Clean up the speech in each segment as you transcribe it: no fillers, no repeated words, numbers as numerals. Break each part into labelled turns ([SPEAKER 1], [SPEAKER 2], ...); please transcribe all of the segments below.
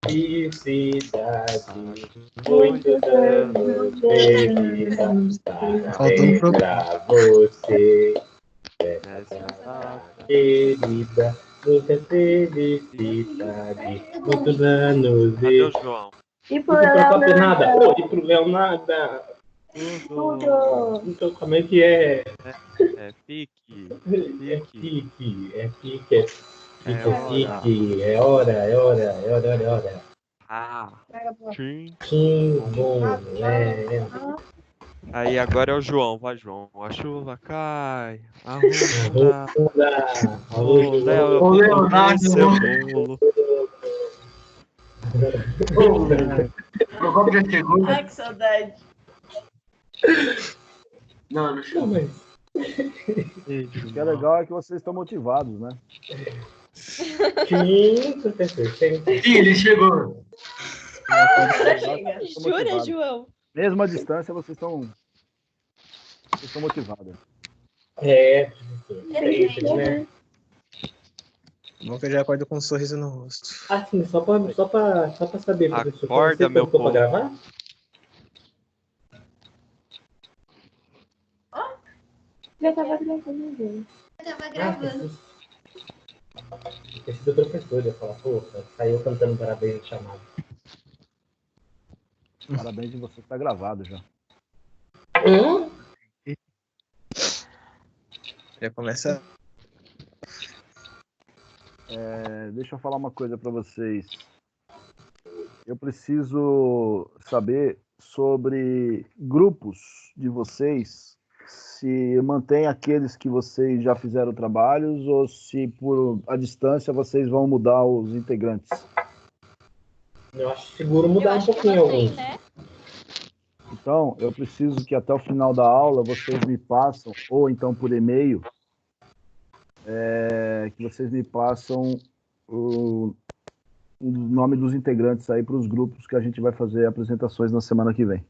[SPEAKER 1] felicidade, muitos anos de vida, parabéns pra você, essa querida, muita felicidade, muitos anos
[SPEAKER 2] Cadê
[SPEAKER 1] de...
[SPEAKER 2] o João?
[SPEAKER 3] E
[SPEAKER 1] E pro próprio nada, e pro Léo nada.
[SPEAKER 3] Tudo.
[SPEAKER 1] Então como é que é?
[SPEAKER 2] É pique.
[SPEAKER 1] É
[SPEAKER 2] Pique.
[SPEAKER 1] pique,
[SPEAKER 2] É
[SPEAKER 1] pique, é hora.
[SPEAKER 2] Ah. Tchim.
[SPEAKER 1] Tim, bom,
[SPEAKER 2] Aí agora é o João. Vai, João. A chuva cai. Arrunda. O Léo com seu bolo.
[SPEAKER 4] O Rob já chegou?
[SPEAKER 3] Ai, que saudade.
[SPEAKER 4] Não chegou.
[SPEAKER 2] Ei,
[SPEAKER 5] O que é
[SPEAKER 2] João.
[SPEAKER 5] legal é que vocês estão motivados, né?
[SPEAKER 1] Sim, professor,
[SPEAKER 4] Sim, ele chegou.
[SPEAKER 3] Jura, João?
[SPEAKER 5] Mesmo à distância, vocês estão motivados.
[SPEAKER 1] É, professor, né?
[SPEAKER 6] Bom que eu já acordo com um sorriso no rosto.
[SPEAKER 1] Assim, só pra saber, professor,
[SPEAKER 2] Acorda,
[SPEAKER 1] você
[SPEAKER 2] meu
[SPEAKER 1] colocou pra
[SPEAKER 2] povo.
[SPEAKER 1] gravar?
[SPEAKER 3] Já tava gravando, gente.
[SPEAKER 7] Tava gravando.
[SPEAKER 1] Esse do professor, eu falar, pô, saiu cantando parabéns no chamado.
[SPEAKER 5] Parabéns de você, tá gravado já.
[SPEAKER 6] Já começa.
[SPEAKER 5] Deixa eu falar uma coisa para vocês. Eu preciso saber sobre grupos de vocês, se mantém aqueles que vocês já fizeram trabalhos ou se por a distância vocês vão mudar os integrantes.
[SPEAKER 1] Eu acho seguro mudar um pouquinho alguns.
[SPEAKER 3] Né?
[SPEAKER 5] Então, eu preciso que até o final da aula vocês me passam, ou então por e-mail, que vocês me passam o nome dos integrantes aí para os grupos que a gente vai fazer apresentações na semana que vem.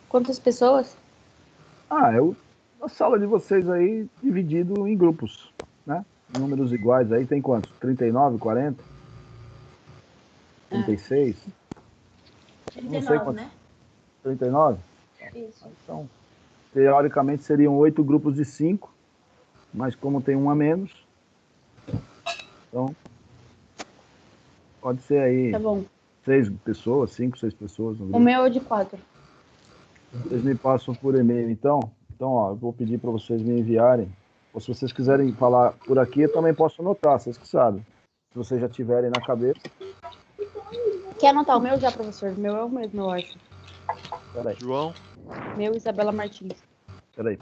[SPEAKER 3] Quantas pessoas?
[SPEAKER 5] A sala de vocês aí dividido em grupos, né? Números iguais aí, tem quantos? 39, 40? 36?
[SPEAKER 7] 39,
[SPEAKER 5] não sei quantos.
[SPEAKER 7] né?
[SPEAKER 5] 39?
[SPEAKER 7] Isso.
[SPEAKER 5] Então, teoricamente seriam 8 grupos de 5, mas como tem um a menos, então pode ser aí
[SPEAKER 3] Tá bom.
[SPEAKER 5] 6 pessoas, 5, 6 pessoas. No
[SPEAKER 3] O
[SPEAKER 5] grupo.
[SPEAKER 3] meu é de 4.
[SPEAKER 5] Vocês me passam por e-mail, então, ó, eu vou pedir para vocês me enviarem, ou se vocês quiserem falar por aqui, eu também posso anotar, vocês que sabem. Se vocês já tiverem na cabeça.
[SPEAKER 3] Quer anotar o meu já, professor? O meu é o mesmo, eu acho.
[SPEAKER 5] Peraí.
[SPEAKER 2] João.
[SPEAKER 3] Meu, Isabela Martins.
[SPEAKER 5] Peraí.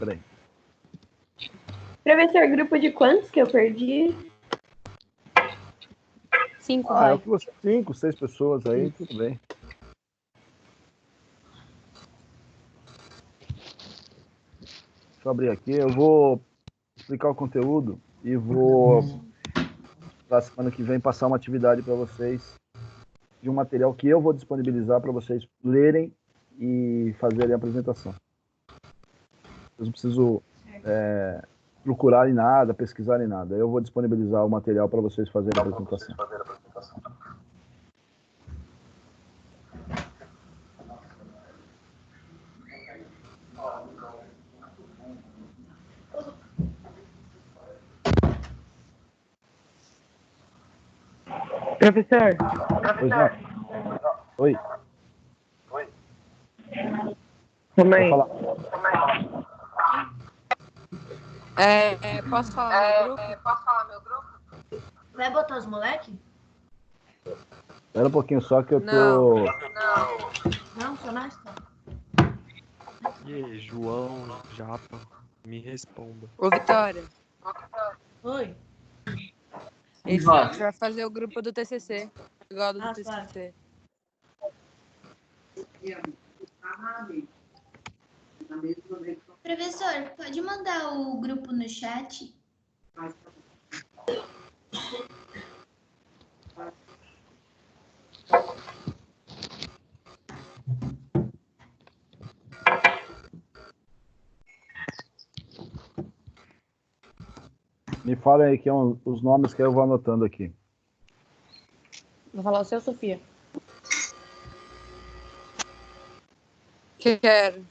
[SPEAKER 3] Professor, grupo de quantos que eu perdi? 5, vai.
[SPEAKER 5] 5, 6 pessoas aí, tudo bem. Deixa eu abrir aqui, eu vou explicar o conteúdo e vou, na semana que vem, passar uma atividade para vocês de um material que eu vou disponibilizar para vocês lerem e fazerem a apresentação. Vocês não precisam procurar em nada, pesquisar em nada. Eu vou disponibilizar o material para vocês fazerem a apresentação.
[SPEAKER 8] Professor.
[SPEAKER 5] Pois não. Oi.
[SPEAKER 8] Mamãe.
[SPEAKER 9] Posso falar meu grupo?
[SPEAKER 7] Vai botar os moleques?
[SPEAKER 5] Espera um pouquinho só que eu tô...
[SPEAKER 7] Não, só nós.
[SPEAKER 2] E aí, João, Japa, me responda.
[SPEAKER 9] Ô, Vitória.
[SPEAKER 7] Oi.
[SPEAKER 9] Esse vai fazer o grupo do TCC. Igual do TCC.
[SPEAKER 7] Professor, pode mandar o grupo no chat?
[SPEAKER 5] Me falem aí que os nomes que eu vou anotando aqui.
[SPEAKER 3] Vou falar o seu, Sofia.
[SPEAKER 9] Quero.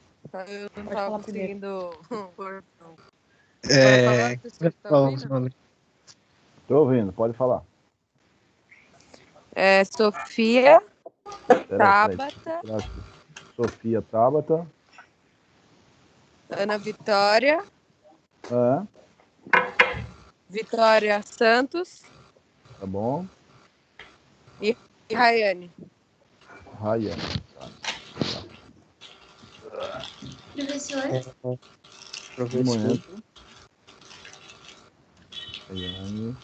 [SPEAKER 9] Eu não
[SPEAKER 3] Pode
[SPEAKER 9] tava
[SPEAKER 3] falar primeiro.
[SPEAKER 9] conseguindo pôr, não.
[SPEAKER 6] É.
[SPEAKER 9] Você tá
[SPEAKER 6] Qual o
[SPEAKER 9] ouvindo?
[SPEAKER 6] nome?
[SPEAKER 5] Tô ouvindo, pode falar.
[SPEAKER 9] É Sofia,
[SPEAKER 5] Peraí.
[SPEAKER 9] Tabata,
[SPEAKER 5] Sofia, Tabata.
[SPEAKER 9] Ana Vitória,
[SPEAKER 5] Ah,
[SPEAKER 9] Vitória Santos
[SPEAKER 5] tá bom.
[SPEAKER 9] e Rayane.
[SPEAKER 5] Ryan.
[SPEAKER 7] Professor,
[SPEAKER 5] Um
[SPEAKER 6] Professor.
[SPEAKER 5] momento. Rayane.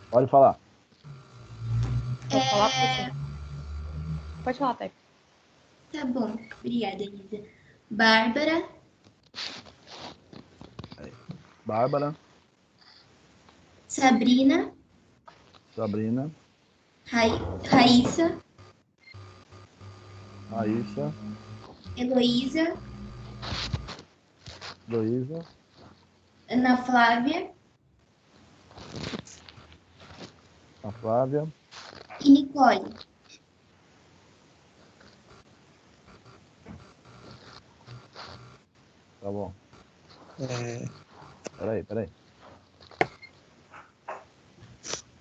[SPEAKER 5] Pode falar.
[SPEAKER 3] Pode falar, professor? Pode falar, Pepe.
[SPEAKER 7] tá bom. Obrigada, Elisa. Bárbara,
[SPEAKER 5] Bárbara,
[SPEAKER 7] Sabrina,
[SPEAKER 5] Sabrina,
[SPEAKER 7] Raíssa,
[SPEAKER 5] Raíssa,
[SPEAKER 7] Heloísa,
[SPEAKER 5] Luísa,
[SPEAKER 7] Ana Flávia
[SPEAKER 5] a Flávia.
[SPEAKER 7] e Nicole.
[SPEAKER 5] Tá bom.
[SPEAKER 6] É,
[SPEAKER 5] Peraí.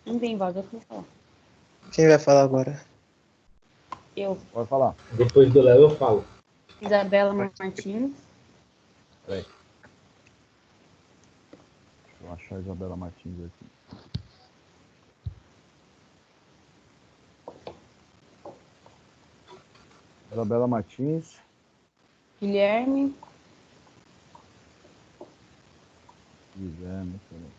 [SPEAKER 3] Não tem voz, eu vou falar.
[SPEAKER 6] quem vai falar agora?
[SPEAKER 3] Eu,
[SPEAKER 5] Pode falar.
[SPEAKER 1] Depois do Léo eu falo.
[SPEAKER 3] Isabela Martins,
[SPEAKER 5] Peraí. Deixa eu achar a Isabela Martins aqui. Isabela Martins.
[SPEAKER 3] Guilherme,
[SPEAKER 5] Guilherme. Peraí.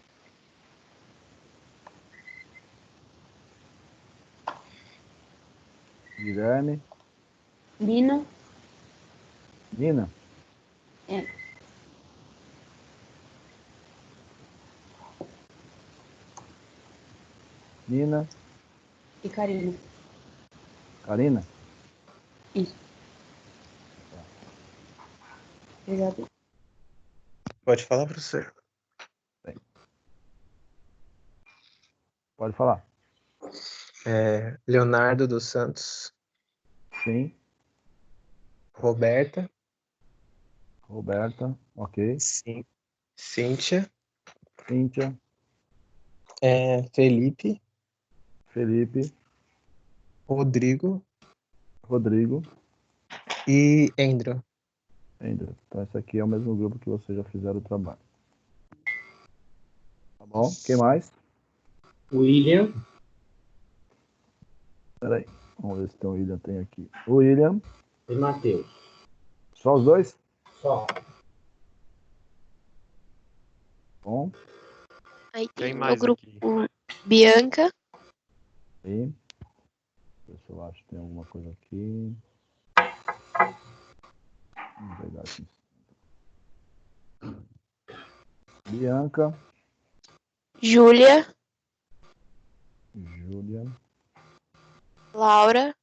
[SPEAKER 5] Guilherme.
[SPEAKER 3] Lina,
[SPEAKER 5] Nina.
[SPEAKER 3] É.
[SPEAKER 5] Nina.
[SPEAKER 3] e Karina.
[SPEAKER 5] Karina.
[SPEAKER 3] Isso. Obrigada.
[SPEAKER 6] Pode falar, professor.
[SPEAKER 5] Pode falar.
[SPEAKER 6] É, Leonardo dos Santos,
[SPEAKER 5] Sim.
[SPEAKER 6] Roberta,
[SPEAKER 5] Roberta. Ok.
[SPEAKER 6] Cíntia,
[SPEAKER 5] Cíntia.
[SPEAKER 6] Felipe,
[SPEAKER 5] Felipe.
[SPEAKER 6] Rodrigo
[SPEAKER 5] Rodrigo.
[SPEAKER 6] e Endro.
[SPEAKER 5] Ainda. Então esse aqui é o mesmo grupo que vocês já fizeram o trabalho. Tá bom? Quem mais?
[SPEAKER 1] William,
[SPEAKER 5] Peraí. Vamos ver se tem o William. Tem aqui. O William.
[SPEAKER 1] e Matheus.
[SPEAKER 5] Só os dois?
[SPEAKER 1] Só.
[SPEAKER 5] Bom.
[SPEAKER 10] Aí
[SPEAKER 2] Tem
[SPEAKER 10] tem o
[SPEAKER 2] mais
[SPEAKER 10] grupo
[SPEAKER 2] aqui.
[SPEAKER 10] Bianca,
[SPEAKER 5] E. Deixa eu ver se eu acho que tem alguma coisa aqui. Vamos pegar aqui. Bianca.
[SPEAKER 10] Júlia,
[SPEAKER 5] Júlia.
[SPEAKER 10] Laura,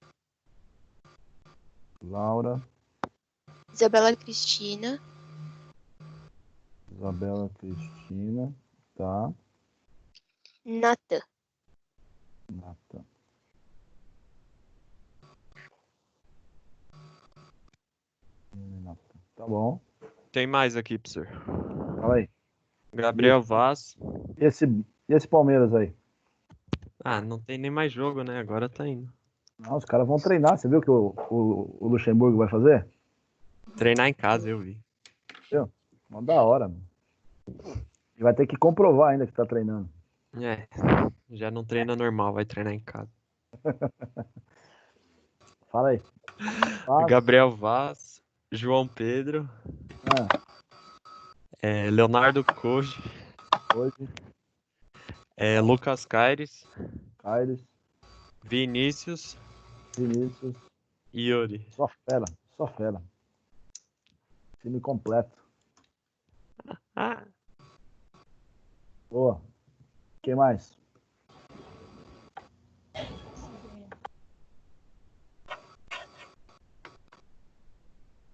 [SPEAKER 5] Laura.
[SPEAKER 10] Isabela Cristina,
[SPEAKER 5] Isabela Cristina. Tá.
[SPEAKER 10] Natan.
[SPEAKER 5] Nata. Nata. Tá bom.
[SPEAKER 2] Tem mais aqui, professor.
[SPEAKER 5] Fala aí.
[SPEAKER 2] Gabriel Vaz.
[SPEAKER 5] E esse Palmeiras aí?
[SPEAKER 2] Ah, não tem nem mais jogo, né? Agora tá indo.
[SPEAKER 5] Não, os caras vão treinar. Você viu o que o Luxemburgo vai fazer?
[SPEAKER 2] Treinar em casa, eu vi.
[SPEAKER 5] Viu? Não da hora, mano. E vai ter que comprovar ainda que tá treinando.
[SPEAKER 2] É, já não treina normal, vai treinar em casa.
[SPEAKER 5] Fala aí. Vaz.
[SPEAKER 2] Gabriel Vaz, João Pedro, Leonardo Koji,
[SPEAKER 5] Hoje.
[SPEAKER 2] Lucas Caires,
[SPEAKER 5] Aires.
[SPEAKER 2] Vinícius
[SPEAKER 5] Vinícius.
[SPEAKER 2] e Yuri.
[SPEAKER 5] Só fera. Só fera. Time completo.
[SPEAKER 2] Ah,
[SPEAKER 5] Boa. Quem mais?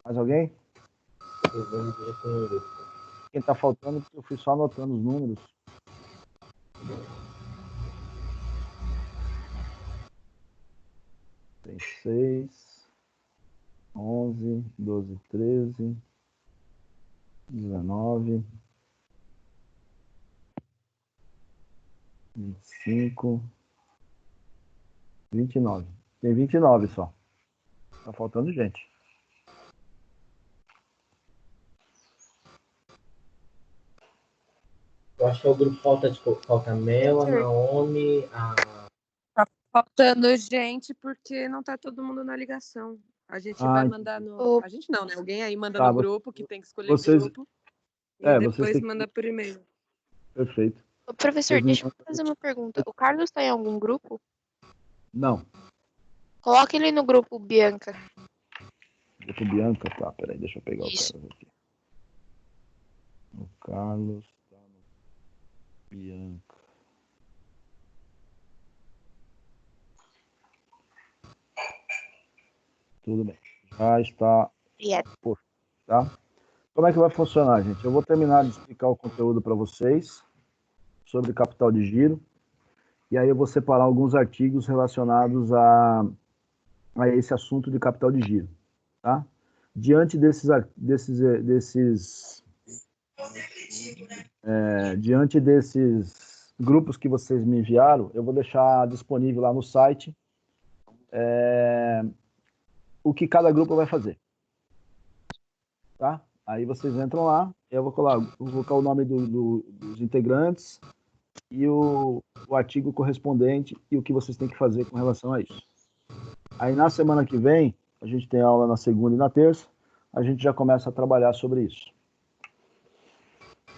[SPEAKER 5] Mais alguém?
[SPEAKER 1] Eu vou me dizer com o grupo.
[SPEAKER 5] Quem tá faltando, porque eu fui só anotando os números. Tem 6, 11, 12, 13, 19, 25, 29. Tem 29 só. Tá faltando gente.
[SPEAKER 1] Eu acho que é o grupo falta a Mel, a Naomi, a...
[SPEAKER 9] Tá faltando gente porque não tá todo mundo na ligação. A gente vai mandar no... A gente não, né? Alguém aí manda no grupo, que tem que escolher o grupo. E depois manda por e-mail.
[SPEAKER 5] Perfeito.
[SPEAKER 10] Ô, professor, deixa eu fazer uma pergunta. O Carlos tá em algum grupo?
[SPEAKER 5] Não.
[SPEAKER 10] Coloca ele no grupo Bianca.
[SPEAKER 5] Grupo Bianca? Tá, peraí, deixa eu pegar
[SPEAKER 10] Isso.
[SPEAKER 5] o Carlos aqui. O Carlos tá no Bianca. Tudo bem. Já está posto, tá? Como é que vai funcionar, gente? Eu vou terminar de explicar o conteúdo para vocês sobre capital de giro. E aí eu vou separar alguns artigos relacionados a esse assunto de capital de giro, tá? Diante desses grupos que vocês me enviaram, eu vou deixar disponível lá no site o que cada grupo vai fazer, tá? Aí vocês entram lá, eu vou colocar o nome dos integrantes e o artigo correspondente e o que vocês têm que fazer com relação a isso. Aí na semana que vem, a gente tem aula na segunda e na terça, a gente já começa a trabalhar sobre isso.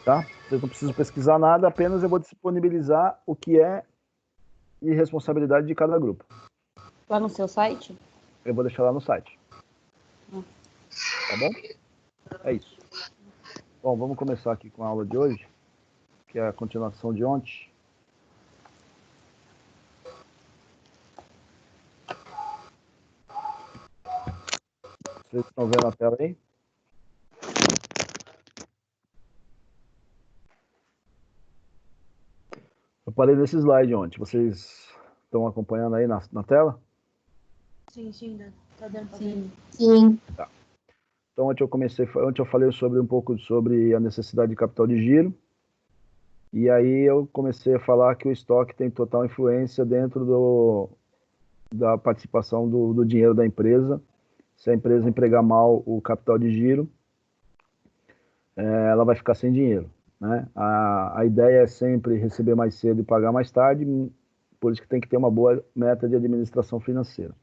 [SPEAKER 5] Tá? Vocês não precisam pesquisar nada, apenas eu vou disponibilizar o que é e responsabilidade de cada grupo.
[SPEAKER 3] Lá no seu site?
[SPEAKER 5] Eu vou deixar lá no site. Tá bom? É isso. Bom, vamos começar aqui com a aula de hoje, que é a continuação de ontem. Vocês estão vendo a tela aí? Eu parei nesse slide ontem. Vocês estão acompanhando aí na tela?
[SPEAKER 3] Sim, tá dando pra ver.
[SPEAKER 10] Sim.
[SPEAKER 5] Tá. Então, ontem eu falei um pouco sobre a necessidade de capital de giro. E aí eu comecei a falar que o estoque tem total influência dentro da participação do dinheiro da empresa. Se a empresa empregar mal o capital de giro, ela vai ficar sem dinheiro, né? A ideia é sempre receber mais cedo e pagar mais tarde, por isso que tem que ter uma boa meta de administração financeira.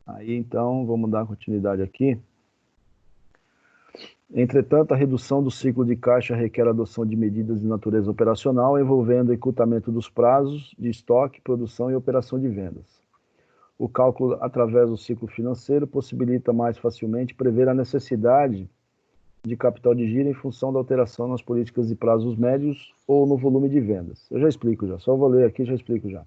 [SPEAKER 5] Aí, então, vamos dar continuidade aqui. Entretanto, a redução do ciclo de caixa requer a adoção de medidas de natureza operacional, envolvendo o encurtamento dos prazos de estoque, produção e operação de vendas. O cálculo através do ciclo financeiro possibilita mais facilmente prever a necessidade de capital de giro em função da alteração nas políticas de prazos médios ou no volume de vendas. Eu já explico já, só vou ler aqui e já explico já.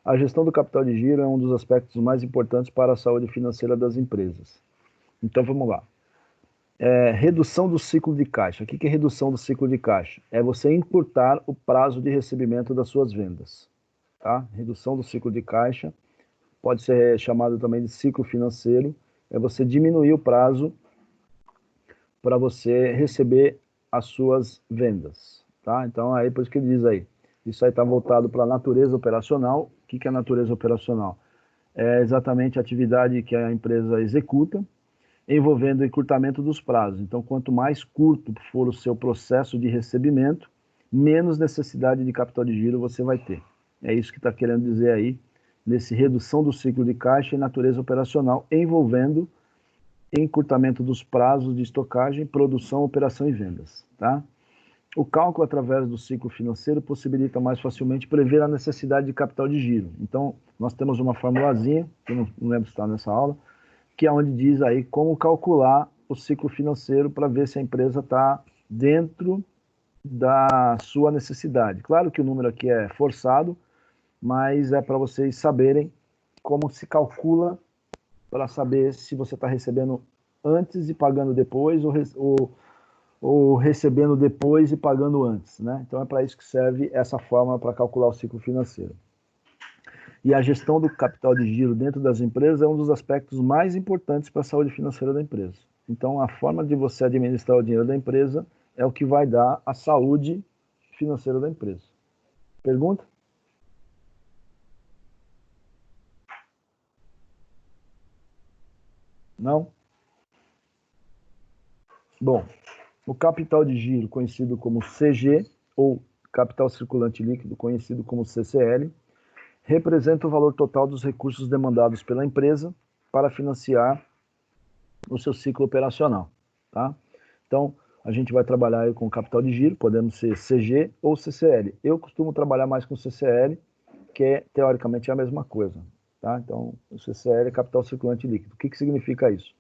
[SPEAKER 5] A gestão do capital de giro é um dos aspectos mais importantes para a saúde financeira das empresas. Então vamos lá. Redução do ciclo de caixa. O que é redução do ciclo de caixa? É você encurtar o prazo de recebimento das suas vendas. Tá? Redução do ciclo de caixa pode ser chamado também de ciclo financeiro, é você diminuir o prazo para você receber as suas vendas, tá? Então, aí por isso que ele diz aí, isso aí está voltado para a natureza operacional. O que é a natureza operacional? É exatamente a atividade que a empresa executa, envolvendo o encurtamento dos prazos. Então, quanto mais curto for o seu processo de recebimento, menos necessidade de capital de giro você vai ter. É isso que está querendo dizer aí, nesse redução do ciclo de caixa e natureza operacional, envolvendo encurtamento dos prazos de estocagem, produção, operação e vendas. Tá? O cálculo através do ciclo financeiro possibilita mais facilmente prever a necessidade de capital de giro. Então, nós temos uma formulazinha, que eu não lembro se está nessa aula, que é onde diz aí como calcular o ciclo financeiro para ver se a empresa está dentro da sua necessidade. Claro que o número aqui é forçado, mas é para vocês saberem como se calcula para saber se você está recebendo antes e pagando depois, ou recebendo depois e pagando antes, né? Então é para isso que serve essa forma para calcular o ciclo financeiro. E a gestão do capital de giro dentro das empresas é um dos aspectos mais importantes para a saúde financeira da empresa. Então, a forma de você administrar o dinheiro da empresa é o que vai dar a saúde financeira da empresa. Pergunta? Não? Bom, o capital de giro, conhecido como CG, ou capital circulante líquido, conhecido como CCL, representa o valor total dos recursos demandados pela empresa para financiar o seu ciclo operacional, tá? Então, a gente vai trabalhar aí com capital de giro, podemos ser CG ou CCL. Eu costumo trabalhar mais com CCL, que é, teoricamente, a mesma coisa, tá? Então, o CCL é capital circulante líquido. O que significa isso?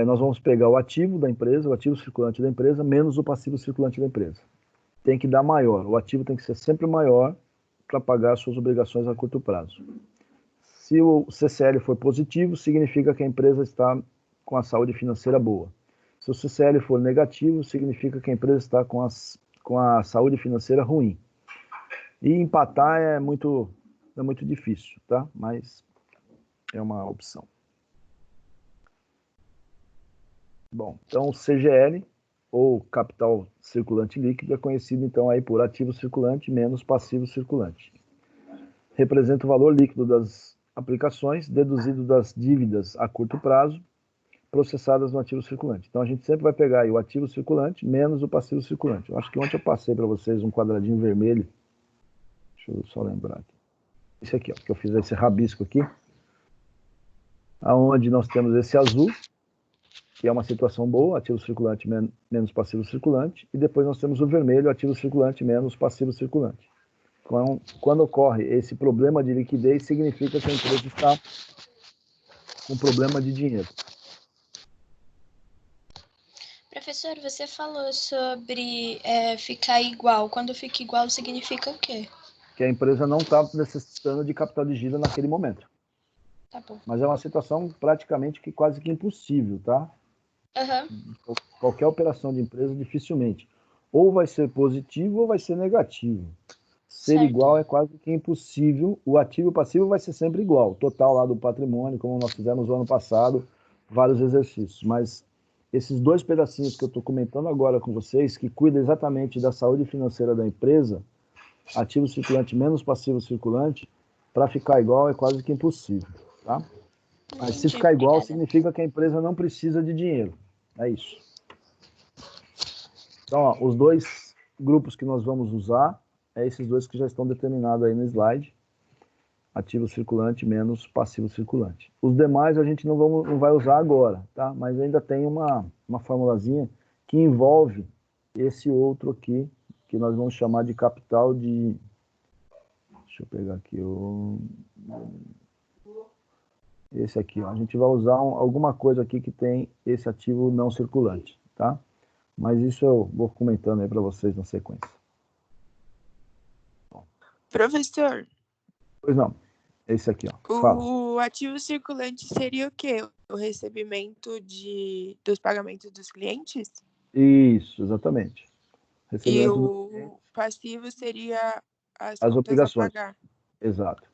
[SPEAKER 5] Nós vamos pegar o ativo da empresa, o ativo circulante da empresa, menos o passivo circulante da empresa. Tem que dar maior, o ativo tem que ser sempre maior para pagar suas obrigações a curto prazo. Se o CCL for positivo, significa que a empresa está com a saúde financeira boa. Se o CCL for negativo, significa que a empresa está com a saúde financeira ruim. E empatar é muito difícil, tá? Mas é uma opção. Bom, então o CGL, ou capital circulante líquido, é conhecido então aí por ativo circulante menos passivo circulante. Representa o valor líquido das aplicações deduzido das dívidas a curto prazo processadas no ativo circulante. Então a gente sempre vai pegar aí o ativo circulante menos o passivo circulante. Eu acho que ontem eu passei para vocês um quadradinho vermelho. Deixa eu só lembrar aqui. Esse aqui, ó, que eu fiz esse rabisco aqui, aonde nós temos esse azul, que é uma situação boa, ativo circulante menos passivo circulante, e depois nós temos o vermelho, ativo circulante menos passivo circulante. Quando ocorre esse problema de liquidez, significa que a empresa está com problema de dinheiro.
[SPEAKER 10] Professor, você falou sobre ficar igual. Quando fica igual, significa o quê?
[SPEAKER 5] Que a empresa não está necessitando de capital de giro naquele momento.
[SPEAKER 10] Tá bom.
[SPEAKER 5] Mas é uma situação praticamente que quase que impossível, tá?
[SPEAKER 10] Uhum.
[SPEAKER 5] Qualquer operação de empresa, dificilmente. Ou vai ser positivo ou vai ser negativo. Ser
[SPEAKER 10] Certo.
[SPEAKER 5] igual é quase que impossível. O ativo e o passivo vai ser sempre igual. O total lá do patrimônio, como nós fizemos no ano passado, vários exercícios. Mas esses dois pedacinhos que eu estou comentando agora com vocês, que cuidam exatamente da saúde financeira da empresa, ativo circulante menos passivo circulante, para ficar igual é quase que impossível, tá? Mas se ficar igual, significa que a empresa não precisa de dinheiro. É isso. Então, ó, os dois grupos que nós vamos usar, é esses dois que já estão determinados aí no slide. Ativo circulante menos passivo circulante. Os demais a gente não vai usar agora, tá? Mas ainda tem uma formulazinha que envolve esse outro aqui, que nós vamos chamar de capital de... Deixa eu pegar aqui esse aqui, ó. A gente vai usar alguma coisa aqui que tem esse ativo não circulante, tá? Mas isso eu vou comentando aí para vocês na sequência.
[SPEAKER 9] Professor.
[SPEAKER 5] Pois não, esse aqui, ó.
[SPEAKER 9] O ativo circulante seria o quê? O recebimento dos pagamentos dos clientes?
[SPEAKER 5] Isso, exatamente.
[SPEAKER 9] E o passivo seria as
[SPEAKER 5] obrigações.
[SPEAKER 9] A pagar.
[SPEAKER 5] Exato.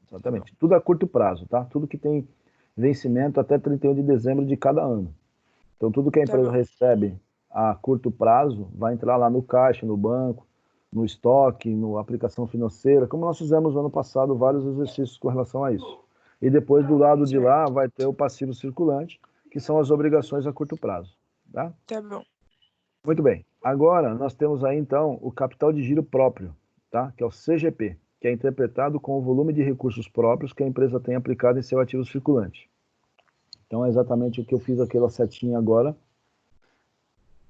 [SPEAKER 5] Exatamente. Tudo a curto prazo, tá? Tudo que tem vencimento até 31 de dezembro de cada ano. Então, tudo que a empresa recebe a curto prazo vai entrar lá no caixa, no banco, no estoque, na aplicação financeira, como nós fizemos no ano passado, vários exercícios com relação a isso. E depois, do lado de lá, vai ter o passivo circulante, que são as obrigações a curto prazo. Tá?
[SPEAKER 9] Tá bom.
[SPEAKER 5] Muito bem. Agora, nós temos aí, então, o capital de giro próprio, tá? Que é o CGP, que é interpretado com o volume de recursos próprios que a empresa tem aplicado em seu ativo circulante. Então, é exatamente o que eu fiz aquela setinha agora.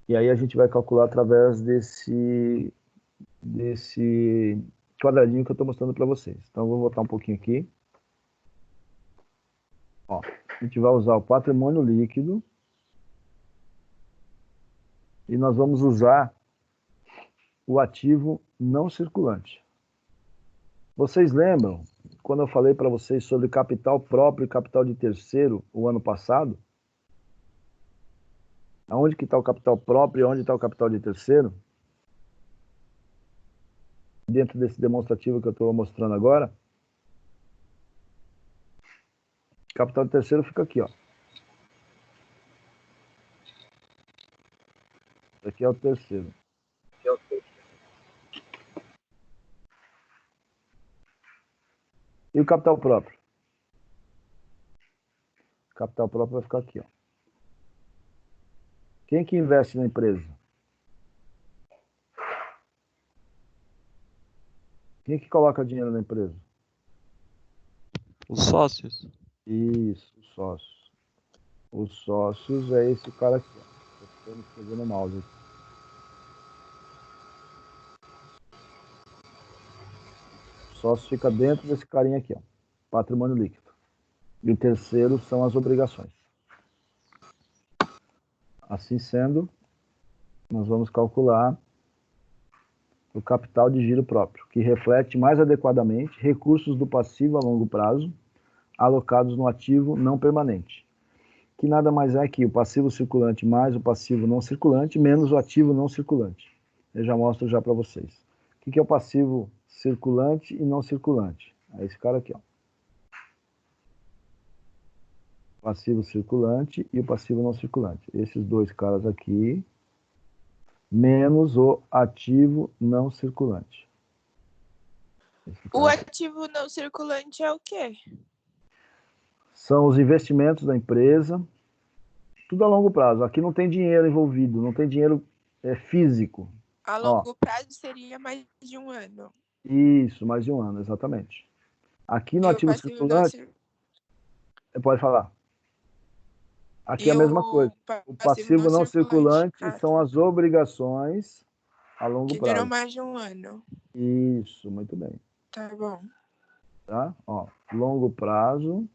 [SPEAKER 5] E aí a gente vai calcular através desse quadradinho que eu estou mostrando para vocês. Então, eu vou voltar um pouquinho aqui. Ó, a gente vai usar o patrimônio líquido. E nós vamos usar o ativo não circulante. Vocês lembram, quando eu falei para vocês sobre capital próprio e capital de terceiro o ano passado, Aonde que está o capital próprio e onde está o capital de terceiro? Dentro desse demonstrativo que eu estou mostrando agora, o capital de terceiro fica aqui, ó. Esse aqui é o terceiro. E o capital próprio? O capital próprio vai ficar aqui, ó. Quem que investe na empresa? Quem que coloca dinheiro na empresa?
[SPEAKER 2] Os sócios.
[SPEAKER 5] Isso, os sócios. Os sócios é esse cara aqui, ó. Estou escrevendo o mouse aqui. O sócio fica dentro desse carinha aqui, ó. Patrimônio líquido. E o terceiro são as obrigações. Assim sendo, nós vamos calcular o capital de giro próprio, que reflete mais adequadamente recursos do passivo a longo prazo alocados no ativo não permanente, que nada mais é que o passivo circulante mais o passivo não circulante menos o ativo não circulante. Eu já mostro já para vocês. O que é o passivo circulante e não circulante? É esse cara aqui, ó. Passivo circulante e o passivo não circulante. Esses dois caras aqui, menos o ativo não circulante.
[SPEAKER 11] O ativo não circulante é o quê?
[SPEAKER 5] São os investimentos da empresa, tudo a longo prazo. Aqui não tem dinheiro envolvido, não tem dinheiro físico.
[SPEAKER 11] A longo prazo seria mais de um ano.
[SPEAKER 5] Isso, mais de um ano, exatamente. Aqui no ativo circulante... Pode falar. Aqui é a mesma coisa. O passivo não circulante são as obrigações a longo prazo.
[SPEAKER 11] Que duram mais de um ano.
[SPEAKER 5] Isso, muito bem.
[SPEAKER 11] Tá bom.
[SPEAKER 5] Tá? Ó, longo prazo.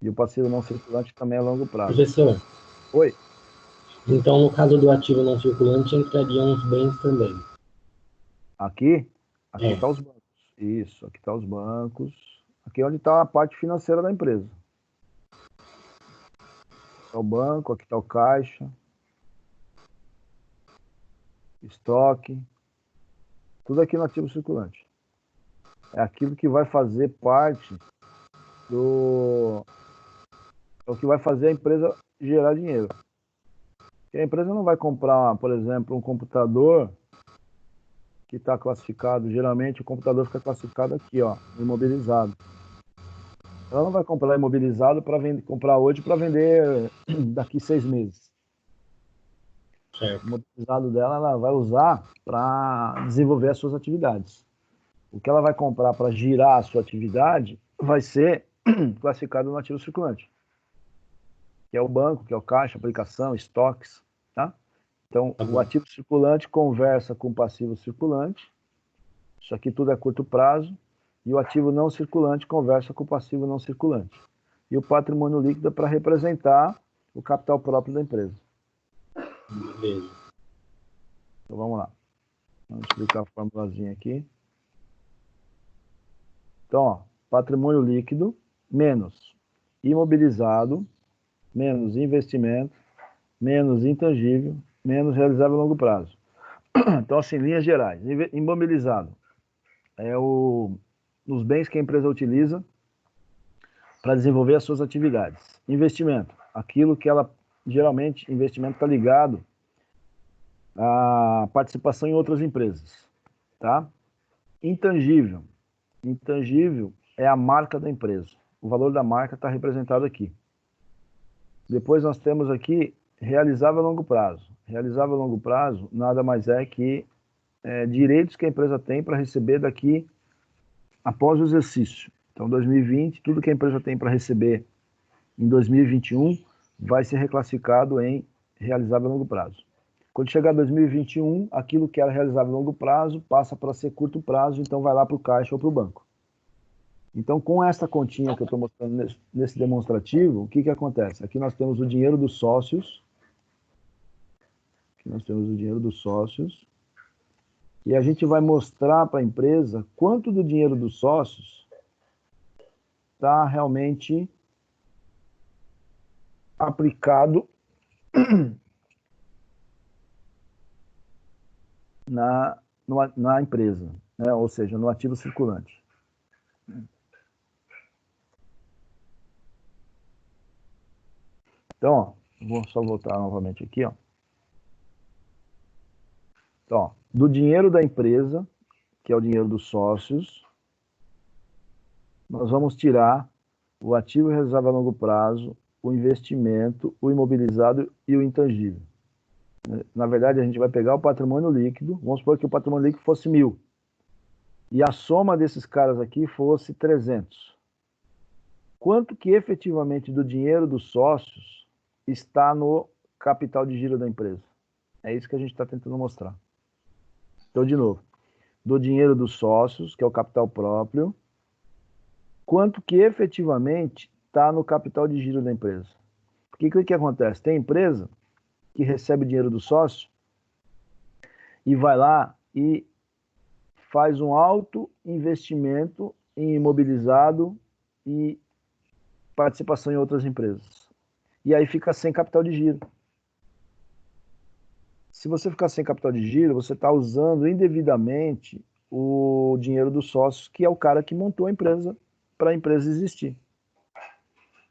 [SPEAKER 5] E o passivo não circulante também é longo prazo.
[SPEAKER 1] Professor.
[SPEAKER 5] Oi.
[SPEAKER 1] Então, no caso do ativo não circulante, entrariam os bens também.
[SPEAKER 5] Aqui? Aqui está os bancos. Isso, aqui está os bancos. Aqui é onde está a parte financeira da empresa. Está o banco, aqui está o caixa, estoque, tudo aqui no ativo circulante. É aquilo que vai fazer parte do... É o que vai fazer a empresa gerar dinheiro. Porque a empresa não vai comprar, por exemplo, um computador que está classificado, geralmente o computador fica classificado aqui, ó, imobilizado. Ela não vai comprar imobilizado para comprar hoje para vender daqui 6 meses.
[SPEAKER 1] Certo.
[SPEAKER 5] O imobilizado dela ela vai usar para desenvolver as suas atividades. O que ela vai comprar para girar a sua atividade vai ser classificado no ativo circulante, que é o banco, que é o caixa, aplicação, estoques, tá? Então, o ativo circulante conversa com o passivo circulante. Isso aqui tudo é curto prazo. E o ativo não circulante conversa com o passivo não circulante. E o patrimônio líquido é para representar o capital próprio da empresa.
[SPEAKER 1] Beleza.
[SPEAKER 5] Então vamos lá. Vamos explicar a formulazinha aqui. Então, ó, patrimônio líquido menos imobilizado, menos investimento, menos intangível, menos realizável a longo prazo. Então, assim, linhas gerais. Imobilizado é os bens que a empresa utiliza para desenvolver as suas atividades. Investimento, aquilo que ela, geralmente, investimento está ligado à participação em outras empresas, tá? Intangível, intangível é a marca da empresa. O valor da marca está representado aqui. Depois nós temos aqui realizável a longo prazo. Realizável a longo prazo nada mais é que direitos que a empresa tem para receber daqui após o exercício. Então, 2020, tudo que a empresa tem para receber em 2021 vai ser reclassificado em realizável a longo prazo. Quando chegar 2021, aquilo que era realizável a longo prazo passa para ser curto prazo, então vai lá para o caixa ou para o banco. Então, com essa continha que eu estou mostrando nesse demonstrativo, o que acontece? Aqui nós temos o dinheiro dos sócios. Aqui nós temos o dinheiro dos sócios. E a gente vai mostrar para a empresa quanto do dinheiro dos sócios está realmente aplicado na empresa, né? Ou seja, no ativo circulante. Então, ó, vou só voltar novamente aqui, ó. Então, ó, do dinheiro da empresa, que é o dinheiro dos sócios, nós vamos tirar o ativo reserva a longo prazo, o investimento, o imobilizado e o intangível. Na verdade, a gente vai pegar o patrimônio líquido, vamos supor que o patrimônio líquido fosse 1.000, e a soma desses caras aqui fosse 300. Quanto que efetivamente do dinheiro dos sócios está no capital de giro da empresa? É isso que a gente está tentando mostrar. Então, de novo, do dinheiro dos sócios, que é o capital próprio, quanto que efetivamente está no capital de giro da empresa? Porque o que acontece? Tem empresa que recebe dinheiro do sócio e vai lá e faz um alto investimento em imobilizado e participação em outras empresas. E aí fica sem capital de giro. Se você ficar sem capital de giro, você está usando indevidamente o dinheiro dos sócios, que é o cara que montou a empresa para a empresa existir.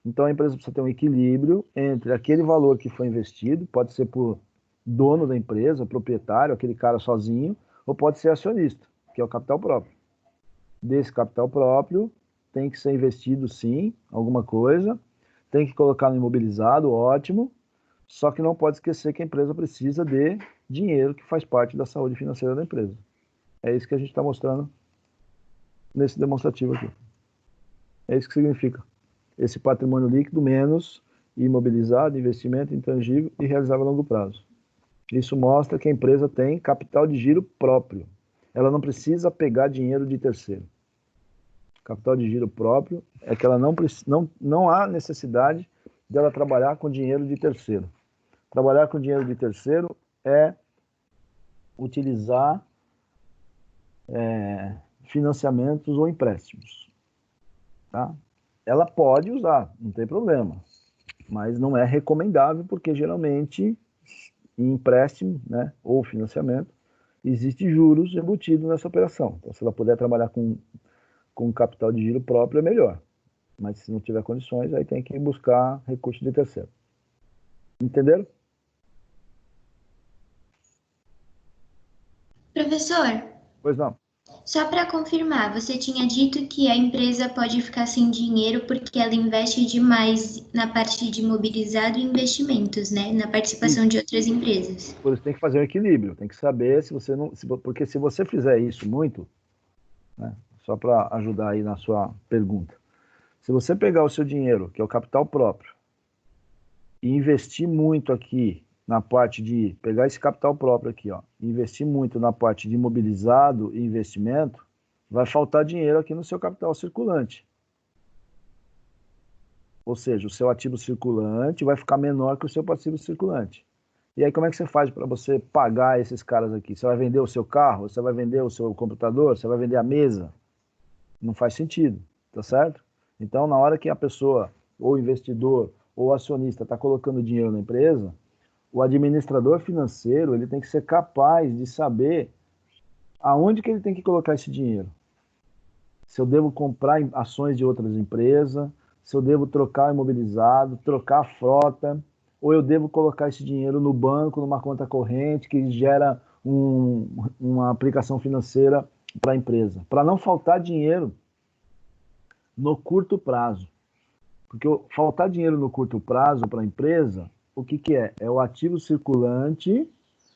[SPEAKER 5] Então a empresa precisa ter um equilíbrio entre aquele valor que foi investido, pode ser por dono da empresa, proprietário, aquele cara sozinho, ou pode ser acionista, que é o capital próprio. Desse capital próprio tem que ser investido sim, alguma coisa, tem que colocar no imobilizado, ótimo, só que não pode esquecer que a empresa precisa de dinheiro que faz parte da saúde financeira da empresa. É isso que a gente está mostrando nesse demonstrativo aqui. É isso que significa esse patrimônio líquido menos imobilizado, investimento intangível e realizável a longo prazo. Isso mostra que a empresa tem capital de giro próprio. Ela não precisa pegar dinheiro de terceiro. Capital de giro próprio é que ela não há necessidade dela trabalhar com dinheiro de terceiro. Trabalhar com dinheiro de terceiro é utilizar financiamentos ou empréstimos. Tá? Ela pode usar, não tem problema, mas não é recomendável porque geralmente em empréstimo, né, ou financiamento, existe juros embutidos nessa operação. Então, se ela puder trabalhar com capital de giro próprio, é melhor. Mas se não tiver condições, aí tem que buscar recurso de terceiro. Entenderam?
[SPEAKER 7] Professor,
[SPEAKER 5] Pois não.
[SPEAKER 7] só para confirmar, você tinha dito que a empresa pode ficar sem dinheiro porque ela investe demais na parte de imobilizado e investimentos, né? Na participação de outras empresas.
[SPEAKER 5] Por isso tem que fazer um equilíbrio, tem que saber se você não... porque se você fizer isso muito, né, só para ajudar aí na sua pergunta, se você pegar o seu dinheiro, que é o capital próprio, e investir muito aqui na parte de pegar esse capital próprio aqui, ó, investir muito na parte de imobilizado e investimento, vai faltar dinheiro aqui no seu capital circulante. Ou seja, o seu ativo circulante vai ficar menor que o seu passivo circulante. E aí como é que você faz para você pagar esses caras aqui? Você vai vender o seu carro? Você vai vender o seu computador? Você vai vender a mesa? Não faz sentido, tá certo? Então, na hora que a pessoa, ou investidor, ou acionista está colocando dinheiro na empresa, o administrador financeiro ele tem que ser capaz de saber aonde que ele tem que colocar esse dinheiro. Se eu devo comprar ações de outras empresas, se eu devo trocar imobilizado, trocar a frota, ou eu devo colocar esse dinheiro no banco, numa conta corrente que gera uma aplicação financeira para a empresa. Para não faltar dinheiro no curto prazo. Porque faltar dinheiro no curto prazo para a empresa, o que é? É o ativo circulante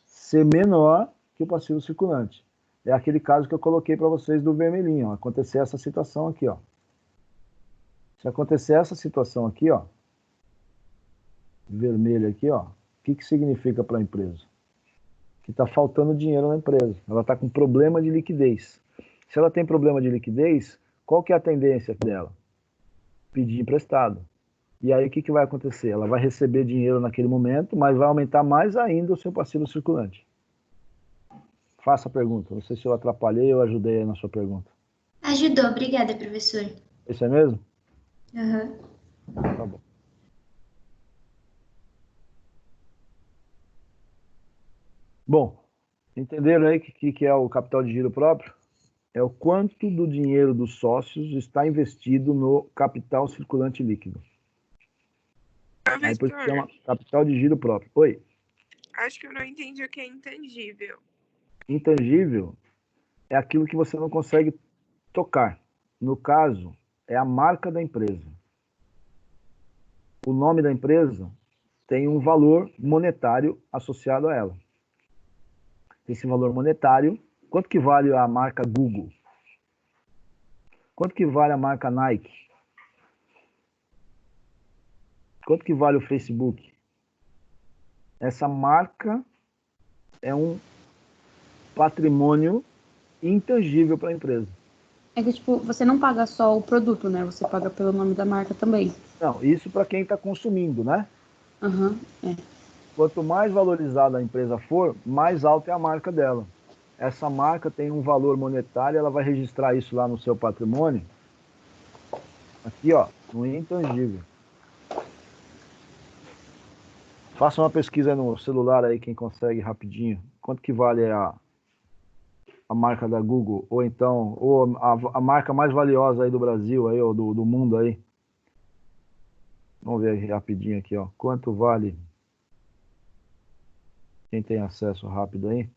[SPEAKER 5] ser menor que o passivo circulante. É aquele caso que eu coloquei para vocês do vermelhinho. Ó. Acontecer essa situação aqui, ó. Se acontecer essa situação aqui, ó, vermelho aqui, ó, o que significa para a empresa? Que está faltando dinheiro na empresa. Ela está com problema de liquidez. Se ela tem problema de liquidez, qual que é a tendência dela? Pedir emprestado. E aí o que vai acontecer? Ela vai receber dinheiro naquele momento, mas vai aumentar mais ainda o seu passivo circulante. Faça a pergunta. Não sei se eu atrapalhei ou ajudei na sua pergunta.
[SPEAKER 7] Ajudou, obrigada, professor.
[SPEAKER 5] Isso é mesmo?
[SPEAKER 7] Aham.
[SPEAKER 5] Tá bom. Bom, Entenderam aí o que é o capital de giro próprio? É o quanto do dinheiro dos sócios está investido no capital circulante líquido. Aí por isso que chama capital de giro próprio. Oi?
[SPEAKER 11] Acho que eu não entendi o que é intangível.
[SPEAKER 5] Intangível é aquilo que você não consegue tocar. No caso, é a marca da empresa. O nome da empresa tem um valor monetário associado a ela. Esse valor monetário, quanto que vale a marca Google? Quanto que vale a marca Nike? Quanto que vale o Facebook? Essa marca é um patrimônio intangível para a empresa.
[SPEAKER 3] É que, tipo, você não paga só o produto, né? Você paga pelo nome da marca também.
[SPEAKER 5] Não, isso para quem está consumindo, né?
[SPEAKER 3] É.
[SPEAKER 5] Quanto mais valorizada a empresa for, mais alta é a marca dela. Essa marca tem um valor monetário, ela vai registrar isso lá no seu patrimônio. Aqui, ó, no intangível. Faça uma pesquisa no celular aí, quem consegue rapidinho. Quanto que vale a marca da Google? Ou então, a marca mais valiosa aí do Brasil, aí, ou do mundo aí. Vamos ver aqui, rapidinho aqui, ó. Quanto vale? Quem tem acesso rápido aí?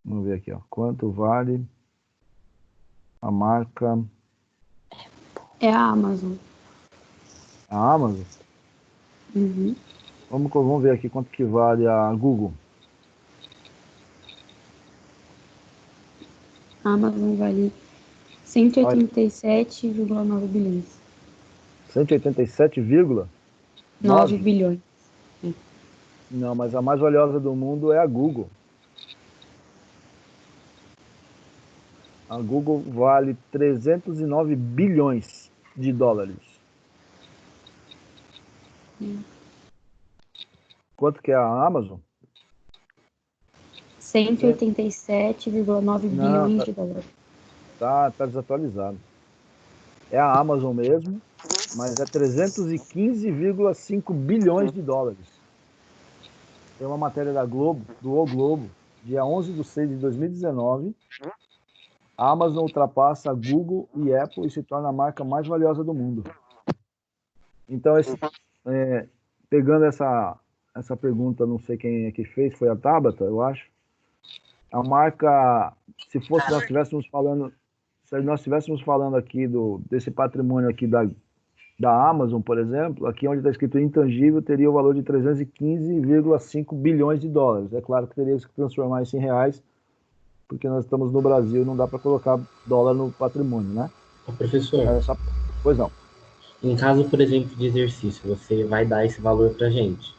[SPEAKER 5] Vamos ver aqui, ó. Quanto vale a marca...
[SPEAKER 3] É a Amazon.
[SPEAKER 5] A Amazon?
[SPEAKER 3] Uhum.
[SPEAKER 5] Vamos ver aqui quanto que vale a Google.
[SPEAKER 3] A Amazon vale 187,9 bilhões.
[SPEAKER 5] 187,9
[SPEAKER 3] bilhões.
[SPEAKER 5] Não, mas a mais valiosa do mundo é a Google. A Google vale 309 bilhões de dólares. Quanto que é a Amazon?
[SPEAKER 3] 187,9 bilhões de dólares.
[SPEAKER 5] Tá desatualizado. É a Amazon mesmo, mas é 315,5 bilhões de dólares. Tem uma matéria da Globo, do O Globo, dia 11/6/2019. A Amazon ultrapassa a Google e Apple e se torna a marca mais valiosa do mundo. Então, pegando essa pergunta, não sei quem é que fez, foi a Tabata, eu acho. A marca, se nós estivéssemos falando aqui desse patrimônio aqui da Amazon, por exemplo, aqui onde está escrito intangível, teria o valor de 315,5 bilhões de dólares. É claro que teria que transformar isso em reais, porque nós estamos no Brasil e não dá para colocar dólar no patrimônio, né?
[SPEAKER 1] Professor,
[SPEAKER 5] pois não.
[SPEAKER 1] Em caso, por exemplo, de exercício, você vai dar esse valor para a gente?